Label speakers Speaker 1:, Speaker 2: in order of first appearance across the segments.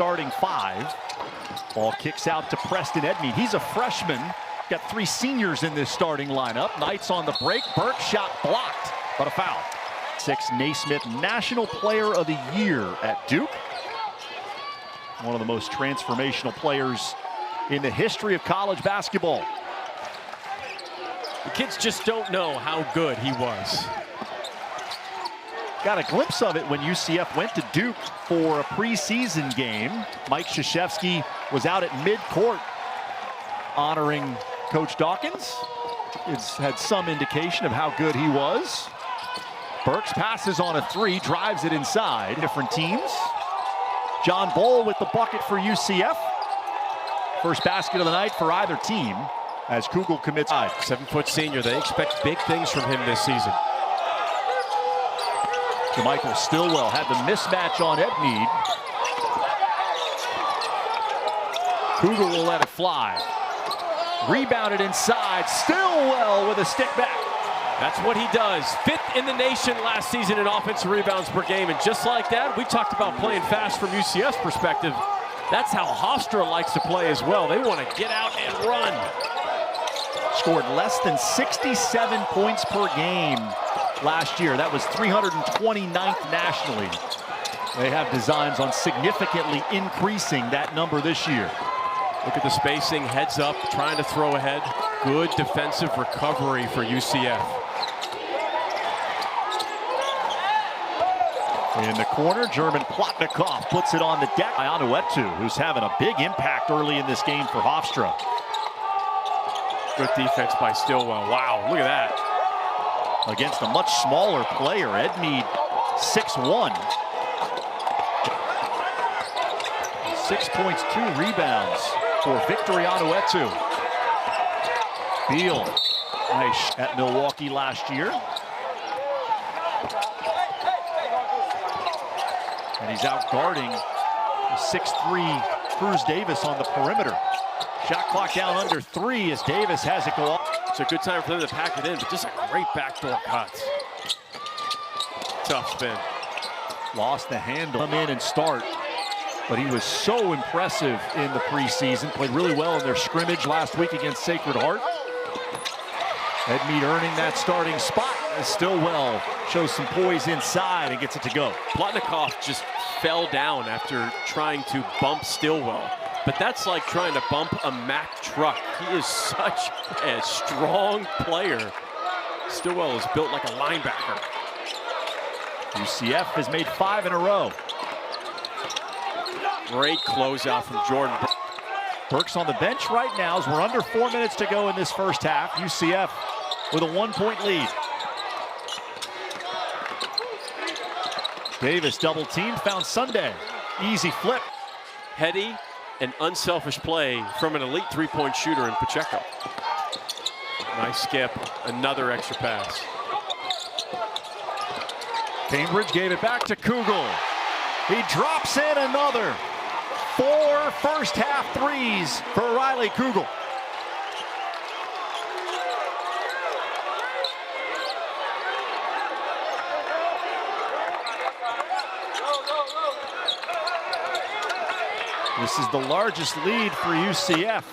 Speaker 1: Starting five. Ball kicks out to Preston Edmeade. He's a freshman. Got three seniors in this starting lineup. Knights on the break. Burke shot blocked, but a foul. 6 Naismith National Player of the Year at Duke. One of the most transformational players in the history of college basketball.
Speaker 2: The kids just don't know how good he was.
Speaker 1: Got a glimpse of it when UCF went to Duke for a preseason game. Mike Krzyzewski was out at midcourt honoring Coach Dawkins. It's had some indication of how good he was. Burks passes on a 3, drives it inside. Different teams. John Bowl with the bucket for UCF. First basket of the night for either team as Kugel commits.
Speaker 2: 7-foot senior. They expect big things from him this season.
Speaker 1: Michael Stillwell had the mismatch on Edmeade. Kugel will let it fly. Rebounded inside. Stillwell with a stick back.
Speaker 2: That's what he does. 5th in the nation last season in offensive rebounds per game. And just like that, we talked about playing fast from UCF's perspective. That's how Hofstra likes to play as well. They want to get out and run.
Speaker 1: Scored less than 67 points per game last year. That was 329th nationally. They have designs on significantly increasing that number this year.
Speaker 2: Look at the spacing, heads up, trying to throw ahead. Good defensive recovery for UCF.
Speaker 1: In the corner, German Plotnikov puts it on the deck. Ioannou, who's having a big impact early in this game for Hofstra.
Speaker 2: Good defense by Stillwell. Wow, look at that.
Speaker 1: Against a much smaller player, Edmeade 6'1". 6 points, 2 rebounds for Victor Ioannou. Beal, nice at Milwaukee last year. And he's out guarding the 6'3" Cruz Davis on the perimeter. Shot clock down under 3 as Davis has it go off.
Speaker 2: It's a good time for them to pack it in, but just a great backdoor cut. Tough spin.
Speaker 1: Lost the handle. Come in and start. But he was so impressive in the preseason. Played really well in their scrimmage last week against Sacred Heart. Edmeade earning that starting spot as Stillwell shows some poise inside and gets it to go.
Speaker 2: Plotnikov just fell down after trying to bump Stillwell. But that's like trying to bump a Mack truck. He is such a strong player. Stillwell is built like a linebacker.
Speaker 1: UCF has made 5 in a row.
Speaker 2: Great closeout from Jordan.
Speaker 1: Burks on the bench right now as we're under 4 minutes to go in this first half. UCF with a 1-point lead. Davis double team, found Sunday. Easy flip.
Speaker 2: Heady and unselfish play from an elite 3-point shooter in Pacheco. Nice skip, another extra pass.
Speaker 1: Cambridge gave it back to Kugel. He drops in another. 4 first half threes for Riley Kugel. This is the largest lead for UCF.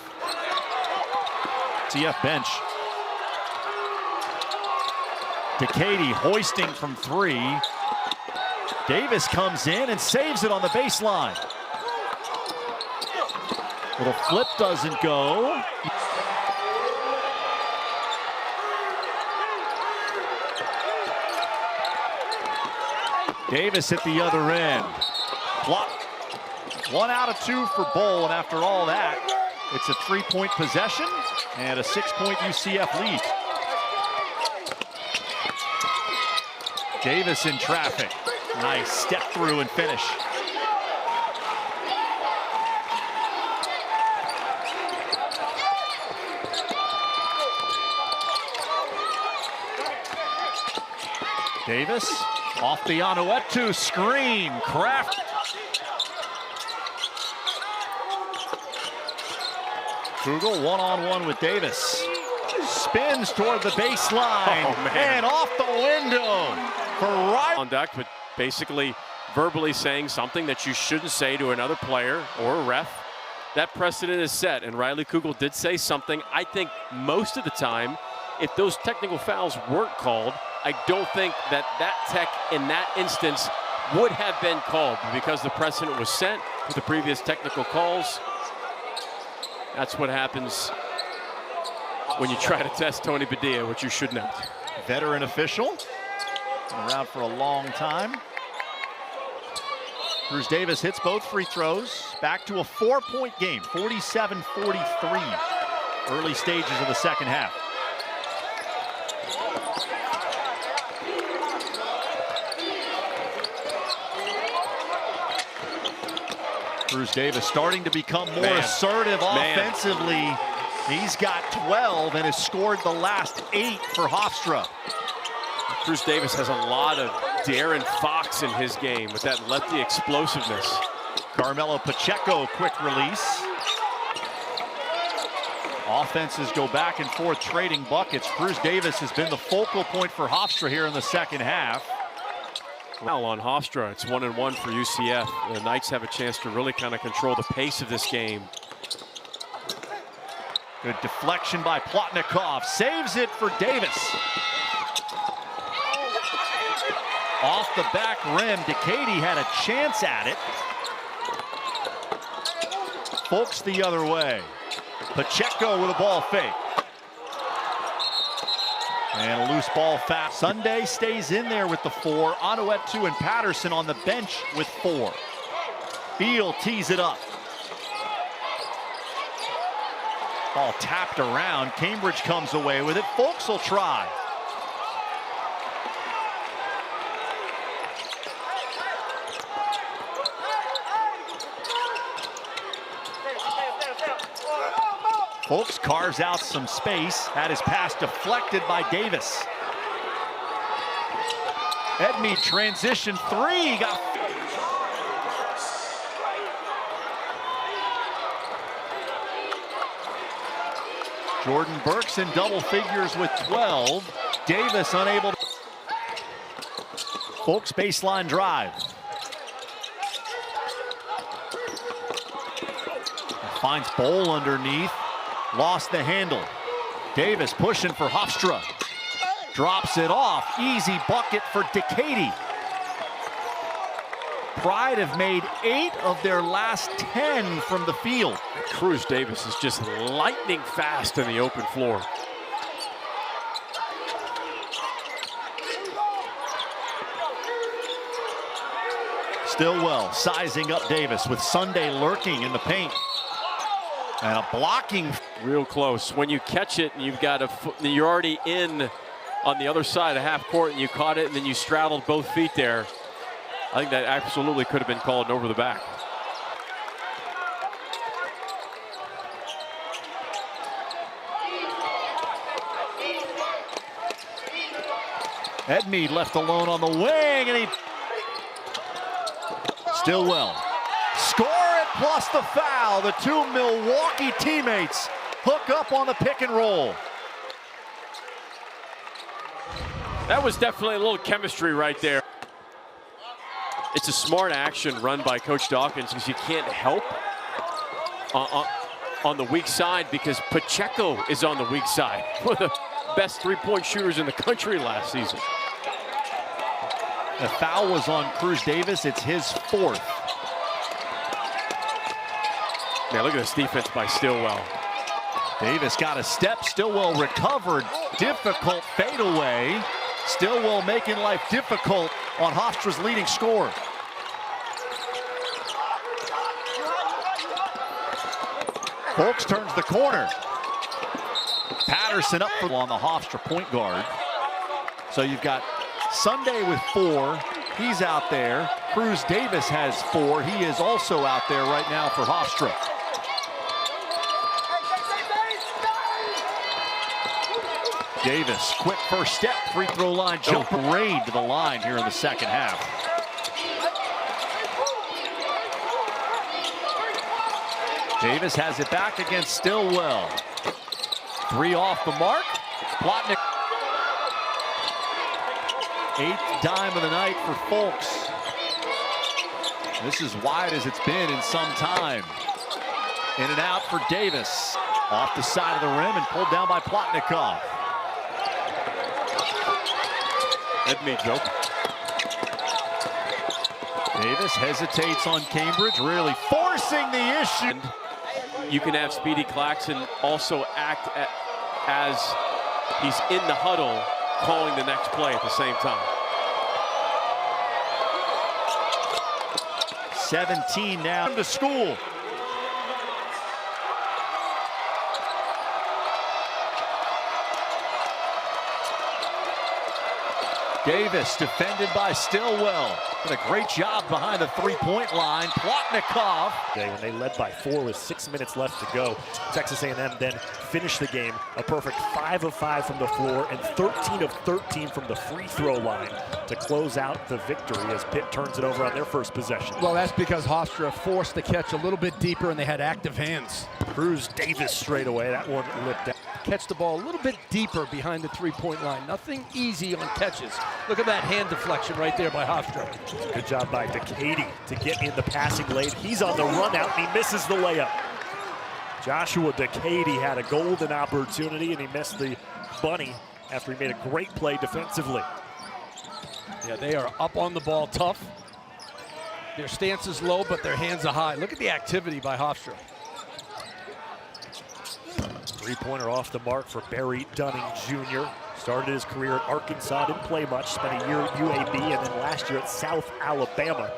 Speaker 1: UCF bench. DeCady hoisting from 3. Davis comes in and saves it on the baseline. Little flip doesn't go. Davis at the other end. Block. 1 out of 2 for Bowl, and after all that, it's a 3-point possession and a 6-point UCF lead. Davis in traffic. Nice step through and finish. Davis off the Ioannou screen. Kraft. Kugel one-on-one with Davis. Spins toward the baseline.
Speaker 2: And
Speaker 1: off the window for Riley.
Speaker 2: On deck, but basically verbally saying something that you shouldn't say to another player or a ref, that precedent is set. And Riley Kugel did say something. I think most of the time, if those technical fouls weren't called, I don't think that tech in that instance would have been called. But because the precedent was set with the previous technical calls, that's what happens when you try to test Tony Padilla, which you should not.
Speaker 1: Veteran official, been around for a long time. Cruz Davis hits both free throws. Back to a 4-point game, 47-43. Early stages of the second half. Cruz Davis starting to become more assertive offensively. He's got 12 and has scored the last 8 for Hofstra.
Speaker 2: Cruz Davis has a lot of Darren Fox in his game with that lefty explosiveness.
Speaker 1: Carmelo Pacheco, quick release. Offenses go back and forth trading buckets. Cruz Davis has been the focal point for Hofstra here in the second half.
Speaker 2: Foul on Hofstra. It's 1-1 for UCF. The Knights have a chance to really kind of control the pace of this game.
Speaker 1: Good deflection by Plotnikov. Saves it for Davis. Off the back rim, Decady had a chance at it. Folks the other way. Pacheco with a ball fake. And a loose ball foul. Sunday stays in there with the 4. Onuetu and Patterson on the bench with 4. Beal tees it up. Ball tapped around. Cambridge comes away with it. Folks will try. Folks carves out some space. Had his pass deflected by Davis. Edmead transition 3. Got Jordan Burks in double figures with 12. Davis unable to. Folks baseline drive. Finds Bowl underneath. Lost the handle. Davis pushing for Hofstra. Drops it off. Easy bucket for Decady. Pride have made 8 of their last 10 from the field.
Speaker 2: Cruz Davis is just lightning fast in the open floor.
Speaker 1: Stillwell sizing up Davis with Sunday lurking in the paint. And a blocking.
Speaker 2: Real close. When you catch it and you've got you're already in on the other side of half court and you caught it and then you straddled both feet there. I think that absolutely could have been called over the back.
Speaker 1: Edmead left alone on the wing, and he. Stillwell. Score it plus the foul. The 2 Milwaukee teammates hook up on the pick and roll.
Speaker 2: That was definitely a little chemistry right there. It's a smart action run by Coach Dawkins because you can't help on the weak side because Pacheco is on the weak side. One of the best three-point shooters in the country last season.
Speaker 1: The foul was on Cruz Davis. It's his 4th.
Speaker 2: Man, look at this defense by Stillwell.
Speaker 1: Davis got a step. Stillwell recovered. Difficult fadeaway. Stillwell making life difficult on Hofstra's leading scorer. Folks turns the corner. Patterson up on the Hofstra point guard. So you've got Sunday with 4. He's out there. Cruz Davis has 4. He is also out there right now for Hofstra. Davis, quick first step, free throw line, jump parade to the line here in the second half. Davis has it back against Stillwell. 3 off the mark. Plotnik. 8th dime of the night for Folks. This is wide as it's been in some time. In and out for Davis. Off the side of the rim and pulled down by Plotnikov.
Speaker 2: Edmead joke.
Speaker 1: Davis hesitates on Cambridge, really forcing the issue.
Speaker 2: You can have Speedy Claxton also act as he's in the huddle calling the next play at the same time.
Speaker 1: 17 now to school. Davis defended by Stillwell. Did a great job behind the three-point line. Plotnikov.
Speaker 3: When they led by 4 with 6 minutes left to go, Texas A&M then finished the game a perfect 5 of 5 from the floor and 13 of 13 from the free throw line to close out the victory as Pitt turns it over on their first possession.
Speaker 4: Well, that's because Hofstra forced the catch a little bit deeper and they had active hands.
Speaker 3: Cruz Davis straight away. That one lipped out.
Speaker 4: Catch the ball a little bit deeper behind the three-point line. Nothing easy on catches. Look at that hand deflection right there by Hofstra.
Speaker 3: Good job by DeCady to get in the passing lane. He's on the run out and he misses the layup. Joshua DeCady had a golden opportunity and he missed the bunny after he made a great play defensively.
Speaker 4: Yeah, they are up on the ball tough. Their stance is low, but their hands are high. Look at the activity by Hofstra.
Speaker 3: Three-pointer off the mark for Barry Dunning Jr. Started his career at Arkansas, didn't play much, spent a year at UAB, and then last year at South Alabama.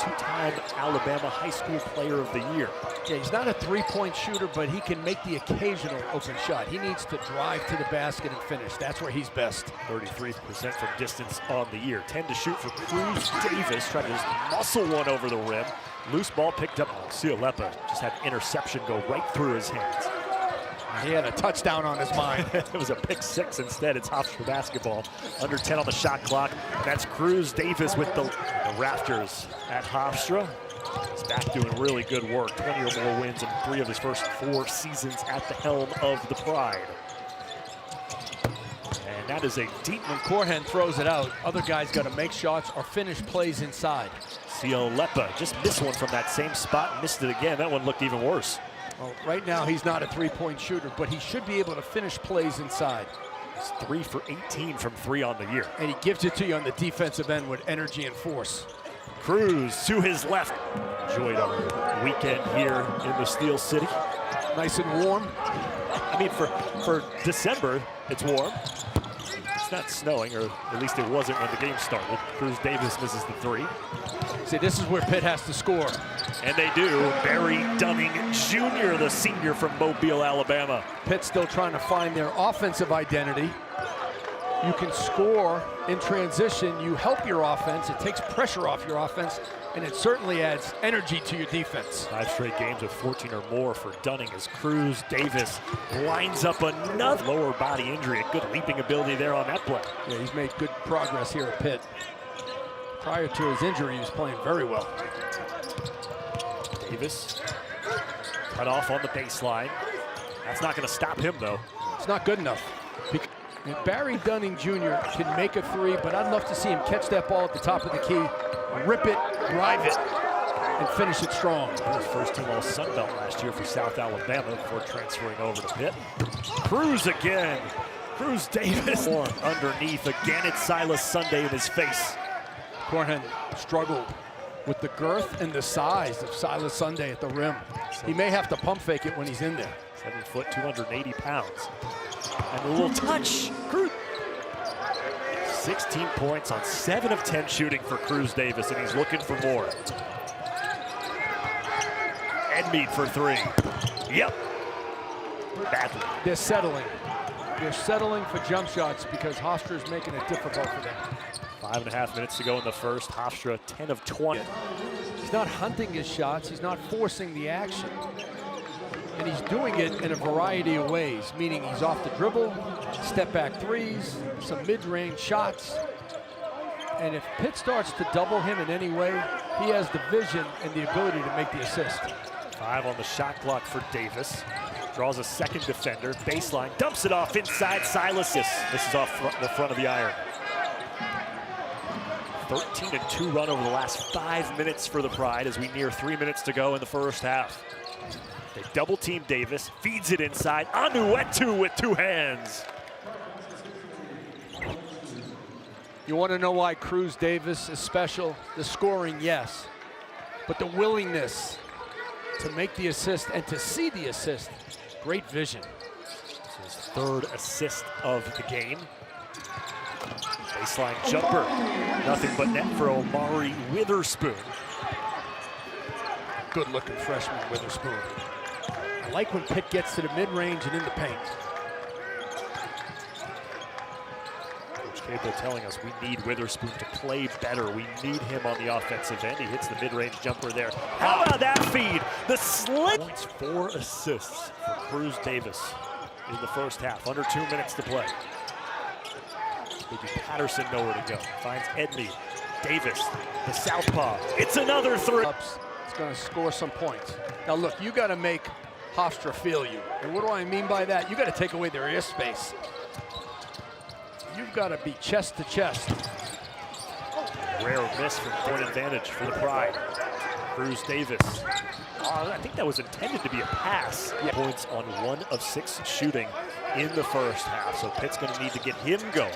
Speaker 3: Two-time Alabama High School Player of the Year.
Speaker 4: Yeah, he's not a three-point shooter, but he can make the occasional open shot. He needs to drive to the basket and finish. That's where he's best.
Speaker 3: 33% from distance on the year. 10 to shoot for Cruz Davis, trying to just muscle one over the rim. Loose ball picked up. Cialepa just had an interception go right through his hands.
Speaker 4: He had a touchdown on his mind.
Speaker 3: It was a pick 6 instead. It's Hofstra basketball. Under 10 on the shot clock. That's Cruz Davis with the rafters at Hofstra. He's back doing really good work. 20 or more wins in 3 of his first 4 seasons at the helm of the Pride. And that is a deep.
Speaker 4: When Corhen throws it out, other guys got to make shots or finish plays inside.
Speaker 3: Cialepa just missed one from that same spot. Missed it again. That one looked even worse.
Speaker 4: Well, right now, he's not a three-point shooter, but he should be able to finish plays inside.
Speaker 3: He's 3 for 18 from 3 on the year.
Speaker 4: And he gives it to you on the defensive end with energy and force.
Speaker 3: Cruz to his left. Enjoyed a weekend here in the Steel City.
Speaker 4: Nice and warm.
Speaker 3: I mean, for December, it's warm. It's not snowing, or at least it wasn't when the game started. Cruz Davis misses the 3.
Speaker 4: See, this is where Pitt has to score.
Speaker 3: And they do. Barry Dunning Jr., the senior from Mobile, Alabama.
Speaker 4: Pitt's still trying to find their offensive identity. You can score in transition. You help your offense. It takes pressure off your offense, and it certainly adds energy to your defense.
Speaker 3: 5 straight games with 14 or more for Dunning as Cruz Davis lines up another lower body injury. A good leaping ability there on that play.
Speaker 4: Yeah, he's made good progress here at Pitt. Prior to his injury, he was playing very well.
Speaker 3: Davis cut off on the baseline. That's not going to stop him, though.
Speaker 4: It's not good enough. And Barry Dunning Jr. can make a 3, but I'd love to see him catch that ball at the top of the key, rip it, drive it, and finish it strong.
Speaker 3: He was first team All Sun Belt last year for South Alabama before transferring over to Pitt. Cruz again. Cruz Davis underneath. Again, it's Silas Sunday in his face.
Speaker 4: Corhen struggled with the girth and the size of Silas Sunday at the rim. He may have to pump fake it when he's in there.
Speaker 3: 7 foot, 280 pounds. And a little touch. Cruz. 16 points on 7 of 10 shooting for Cruz Davis, and he's looking for more. Edmead for 3. Yep. Badly.
Speaker 4: They're settling. They're settling for jump shots because Hofstra is making it difficult for them.
Speaker 3: 5.5 minutes to go in the first. Hofstra 10 of 20.
Speaker 4: He's not hunting his shots. He's not forcing the action. And he's doing it in a variety of ways, meaning he's off the dribble, step back threes, some mid-range shots. And if Pitt starts to double him in any way, he has the vision and the ability to make the assist.
Speaker 3: 5 on the shot clock for Davis. Draws a second defender, baseline, dumps it off inside Silas. This is off the front of the iron. 13-2 run over the last 5 minutes for the Pride as we near 3 minutes to go in the first half. They double team Davis, feeds it inside. Anuetu with 2 hands.
Speaker 4: You want to know why Cruz Davis is special? The scoring, yes. But the willingness to make the assist and to see the assist, great vision.
Speaker 3: This is his 3rd assist of the game. Baseline jumper, nothing but net for Omari Witherspoon.
Speaker 4: Good looking freshman Witherspoon. I like when Pitt gets to the mid-range and in the paint.
Speaker 3: Coach Capel telling us we need Witherspoon to play better. We need him on the offensive end. He hits the mid-range jumper there. How about that feed? The slit. Points, 4 assists for Cruz Davis in the first half. Under 2 minutes to play. Maybe Patterson nowhere to go. Finds Edney. Davis, the southpaw. It's another 3.
Speaker 4: It's going to score some points. Now look, you got to make Hofstra feel you. And what do I mean by that? You got to take away their airspace. You've got to be chest to chest.
Speaker 3: Rare miss from point advantage for the Pride. Cruz Davis. I think that was intended to be a pass. Yeah. Points on 1 of 6 shooting in the first half. So Pitt's going to need to get him going.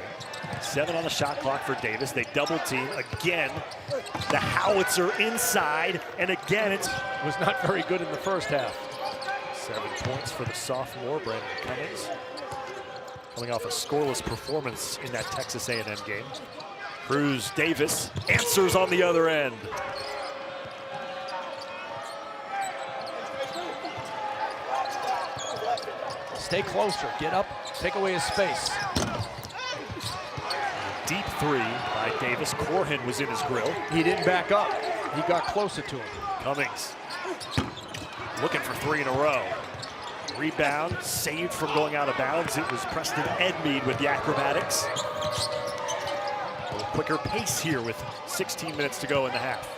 Speaker 3: 7 on the shot clock for Davis. They double team again. The howitzer inside, and again it
Speaker 4: was not very good in the first half.
Speaker 3: 7 points for the sophomore, Brandon Cummings. Coming off a scoreless performance in that Texas A&M game. Cruz Davis answers on the other end.
Speaker 4: Stay closer, get up, take away his space.
Speaker 3: Deep 3 by Davis. Corhin was in his grill.
Speaker 4: He didn't back up. He got closer to him.
Speaker 3: Cummings looking for 3 in a row. Rebound, saved from going out of bounds. It was Preston Edmead with the acrobatics. A little quicker pace here with 16 minutes to go in the half.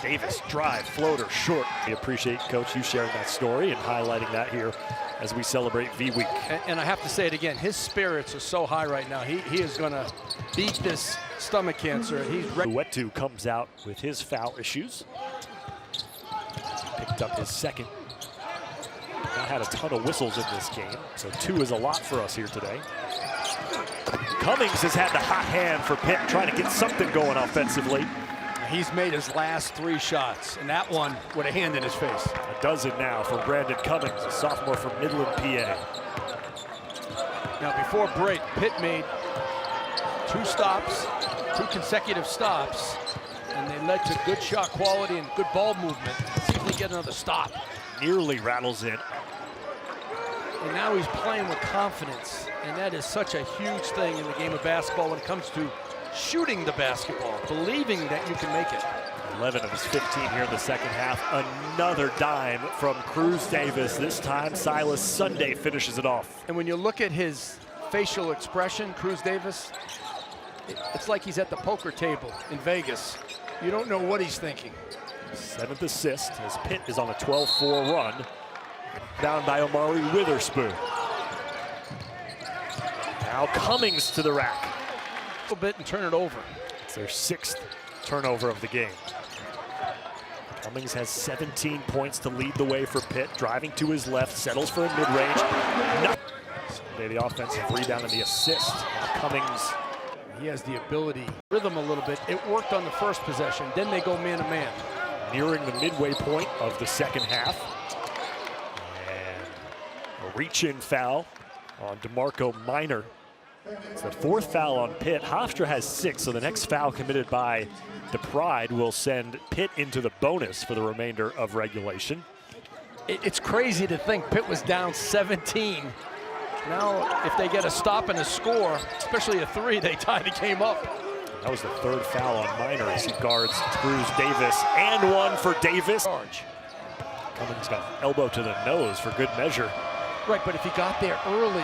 Speaker 3: Davis, drive, floater, short. We appreciate, Coach, you sharing that story and highlighting that here as we celebrate V-Week.
Speaker 4: And I have to say it again, his spirits are so high right now. He is going to beat this stomach cancer. He's ready.
Speaker 3: Anuetu comes out with his foul issues. Picked up his 2nd. Not had a ton of whistles in this game, so 2 is a lot for us here today. Cummings has had the hot hand for Pitt, trying to get something going offensively.
Speaker 4: He's made his last 3 shots, and that one with a hand in his face.
Speaker 3: A dozen now for Brandon Cummings, a sophomore from Midland, PA.
Speaker 4: Now before break, Pitt made 2 stops, 2 consecutive stops, and they led to good shot quality and good ball movement. See if we get another stop.
Speaker 3: Nearly rattles in.
Speaker 4: And now he's playing with confidence, and that is such a huge thing in the game of basketball when it comes to shooting the basketball, believing that you can make it.
Speaker 3: 11 of his 15 here in the second half. Another dime from Cruz Davis. This time, Silas Sunday finishes it off.
Speaker 4: And when you look at his facial expression, Cruz Davis, it's like he's at the poker table in Vegas. You don't know what he's thinking.
Speaker 3: 7th assist as Pitt is on a 12-4 run. Down by Omari Witherspoon. Now Cummings to the rack.
Speaker 4: A little bit and turn it over.
Speaker 3: It's their 6th turnover of the game. Cummings has 17 points to lead the way for Pitt. Driving to his left, settles for a mid-range. Sunday, the offensive rebound and the assist. Now Cummings.
Speaker 4: He has the ability, rhythm a little bit. It worked on the first possession. Then they go man-to-man.
Speaker 3: Nearing the midway point of the second half. And a reach-in foul on DeMarco Minor. It's the 4th foul on Pitt. Hofstra has 6, so the next foul committed by the Pride will send Pitt into the bonus for the remainder of regulation.
Speaker 4: It's crazy to think Pitt was down 17. Now, if they get a stop and a score, especially a 3, they tie the game up.
Speaker 3: That was the 3rd foul on Minor as he guards Cruz Davis, and 1 for Davis. Cummings got elbow to the nose for good measure.
Speaker 4: Right, but if he got there early,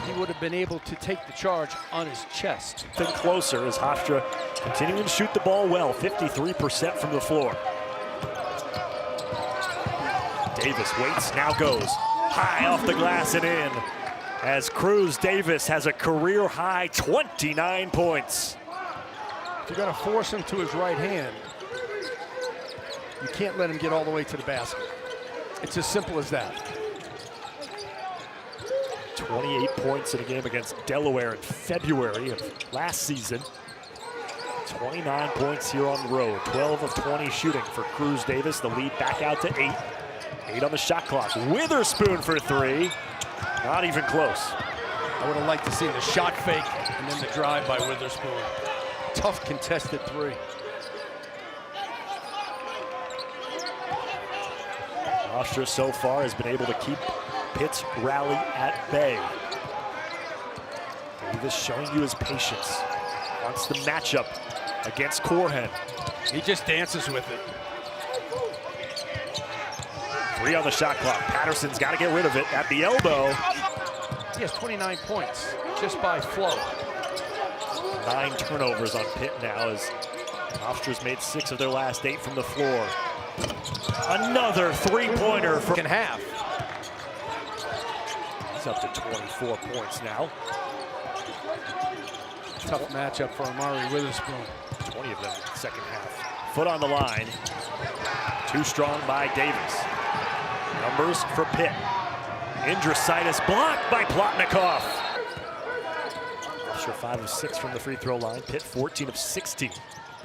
Speaker 4: he would have been able to take the charge on his chest.
Speaker 3: Then closer as Hofstra continuing to shoot the ball well, 53% from the floor. Davis waits, now goes high off the glass and in, as Cruz Davis has a career-high 29 points.
Speaker 4: If you're going to force him to his right hand, you can't let him get all the way to the basket. It's as simple as that.
Speaker 3: 28 points in a game against Delaware in February of last season. 29 points here on the road. 12 of 20 shooting for Cruz Davis. The lead back out to 8. 8 on the shot clock. Witherspoon for 3. Not even close.
Speaker 4: I would have liked to see the shot fake and then the drive by Witherspoon. Tough contested 3.
Speaker 3: Hofstra so far has been able to keep Pitt's rally at bay. Davis showing you his patience. Wants the matchup against Corhen.
Speaker 4: He just dances with it.
Speaker 3: 3 on the shot clock. Patterson's got to get rid of it at the elbow.
Speaker 4: He has 29 points just by flow.
Speaker 3: 9 turnovers on Pitt now as Hofstra's made 6 of their last 8 from the floor. Another 3-pointer for
Speaker 4: Second half.
Speaker 3: He's up to 24 points now.
Speaker 4: Tough matchup for Amari Witherspoon.
Speaker 3: 20 of them in the second half. Foot on the line. Too strong by Davis. Numbers for Pitt. Indrositis blocked by Plotnikov. Hofstra 5 of 6 from the free throw line. Pitt 14 of 16.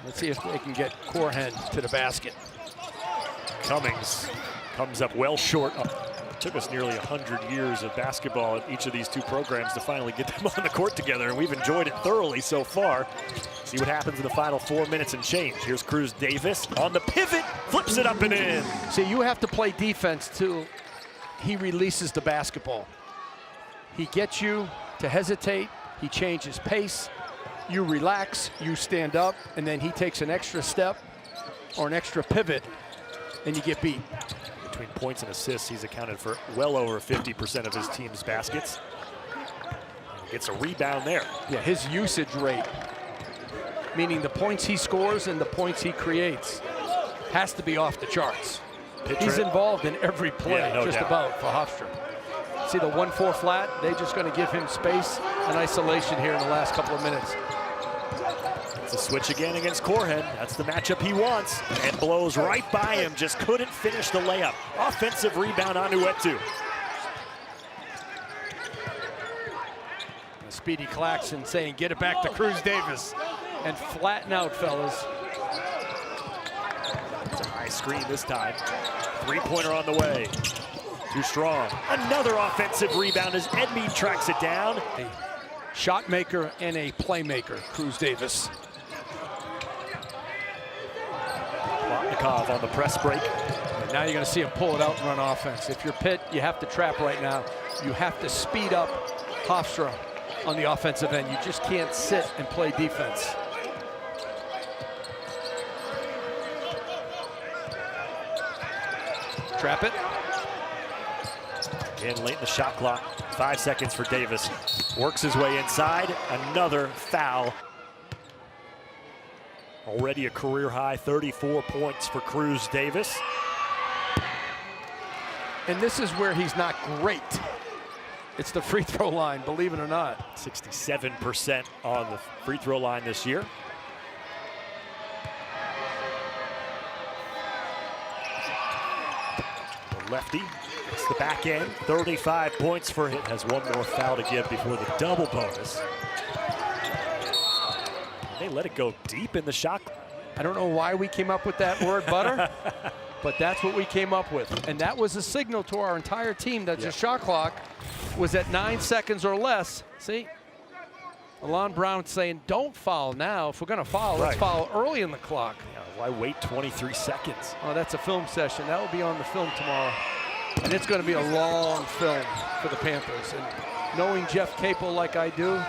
Speaker 4: Let's see if they can get Corhen to the basket.
Speaker 3: Cummings comes up well short. It took us nearly 100 years of basketball at each of these two programs to finally get them on the court together, and we've enjoyed it thoroughly so far. See what happens in the final 4 minutes and change. Here's Cruz Davis on the pivot, flips it up and in.
Speaker 4: See, you have to play defense till he releases the basketball. He gets you to hesitate, he changes pace, you relax, you stand up, and then he takes an extra step or an extra pivot, and you get beat.
Speaker 3: Between points and assists, he's accounted for well over 50% of his team's baskets. Gets a rebound there.
Speaker 4: Yeah, his usage rate, meaning the points he scores and the points he creates, has to be off the charts. He's involved in every play,
Speaker 3: no
Speaker 4: just
Speaker 3: doubt.
Speaker 4: about, for Hofstra. See the 1-4 flat? They're just going to give him space and isolation here in the last couple of minutes.
Speaker 3: It's a switch again against Corhen. That's the matchup he wants. And blows right by him. Just couldn't finish the layup. Offensive rebound on Uetu.
Speaker 4: Speedy Claxton saying, get it back to Cruz Davis. And flatten out, fellas.
Speaker 3: It's a high screen this time. 3-pointer on the way. Too strong. Another offensive rebound as Edmead tracks it down.
Speaker 4: A shot maker and a playmaker, Cruz Davis.
Speaker 3: Plotnikov on the press break.
Speaker 4: And now you're going to see him pull it out and run offense. If you're Pitt, you have to trap right now. You have to speed up Hofstra on the offensive end. You just can't sit and play defense. Trap it.
Speaker 3: Again, late in the shot clock. 5 seconds for Davis. Works his way inside. Another foul. Already a career high 34 points for Cruz Davis.
Speaker 4: And this is where he's not great. It's the free throw line, believe it or not.
Speaker 3: 67% on the free throw line this year. The lefty, it's the back end. 35 points for him. Has one more foul to give before the double bonus. They let it go deep in the shot.
Speaker 4: I don't know why we came up with that word, butter, but that's what we came up with. And that was a signal to our entire team that the shot clock was at 9 seconds or less. See? Alon Brown saying, don't foul now. If we're going to foul, let's foul early in the clock.
Speaker 3: Yeah, why wait 23 seconds?
Speaker 4: Oh, that's a film session. That will be on the film tomorrow. And it's going to be a long film for the Panthers. And knowing Jeff Capel like I do,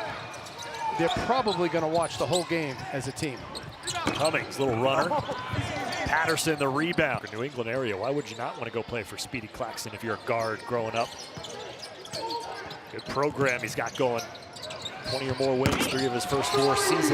Speaker 4: they're probably going to watch the whole game as a team.
Speaker 3: Cummings, little runner. Patterson, the rebound. For New England area, why would you not want to go play for Speedy Claxton if you're a guard growing up? Good program he's got going. 20 or more wins, 3 of his first 4 seasons.